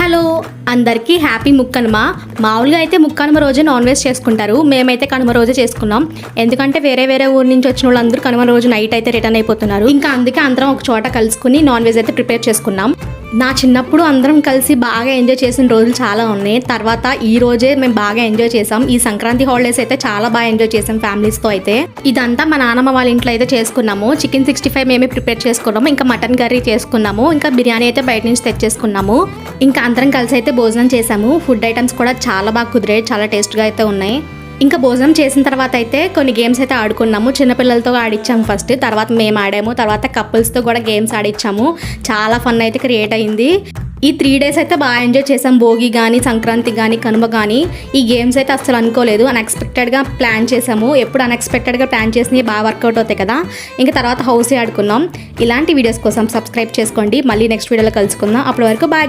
Hello అందరికీ happy Mukkanuma. మామూలుగా అయితే ముక్కనుమ రోజే నాన్ వెజ్ చేసుకుంటారు. మేమైతే కనుమ రోజే చేసుకున్నాం. ఎందుకంటే వేరే ఊరు నుంచి వచ్చిన వాళ్ళందరూ కనుమ రోజు నైట్ అయితే రిటర్న్ అయిపోతున్నారు. ఇంకా అందుకే అందరం ఒక చోట కలుసుకుని నాన్ వెజ్ అయితే ప్రిపేర్ చేసుకున్నాం. నా చిన్నప్పుడు అందరం కలిసి బాగా ఎంజాయ్ చేసిన రోజులు చాలా ఉన్నాయి. తర్వాత ఈ రోజే మేము బాగా ఎంజాయ్ చేసాం. ఈ సంక్రాంతి హాలిడేస్ అయితే చాలా బాగా ఎంజాయ్ చేసాం ఫ్యామిలీస్తో. అయితే ఇదంతా మా నాన్నమ్మ వాళ్ళ ఇంట్లో అయితే చేసుకున్నాము. చికెన్ 65 మేమే ప్రిపేర్ చేసుకున్నాము. ఇంకా మటన్ కర్రీ చేసుకున్నాము. ఇంకా బిర్యానీ అయితే బయట నుంచి తెచ్చేసుకున్నాము. ఇంకా అందరం కలిసి అయితే భోజనం చేసాము. ఫుడ్ ఐటమ్స్ కూడా చాలా బాగా కుదిరాయి, చాలా టేస్ట్గా అయితే ఉన్నాయి. ఇంకా భోజనం చేసిన తర్వాత అయితే కొన్ని గేమ్స్ అయితే ఆడుకున్నాము. చిన్నపిల్లలతో ఆడిచ్చాము ఫస్ట్, తర్వాత మేము ఆడాము, తర్వాత కపుల్స్తో కూడా గేమ్స్ ఆడిచ్చాము. చాలా ఫన్ అయితే క్రియేట్ అయింది. ఈ 3 days అయితే బాగా ఎంజాయ్ చేసాం. భోగి కానీ, సంక్రాంతి కానీ, కనుమ కానీ. ఈ గేమ్స్ అయితే అసలు అనుకోలేదు, అన్ఎక్స్పెక్టెడ్గా ప్లాన్ చేసాము. ఎప్పుడు అన్ఎక్స్పెక్టెడ్గా ప్లాన్ చేసినవి బాగా వర్కౌట్ అవుతాయి కదా. ఇంకా తర్వాత హౌసే ఆడుకున్నాం. ఇలాంటి వీడియోస్ కోసం సబ్స్క్రైబ్ చేసుకోండి. మళ్ళీ నెక్స్ట్ వీడియోలో కలుసుకుందాం. అప్పటి వరకు బాయ్.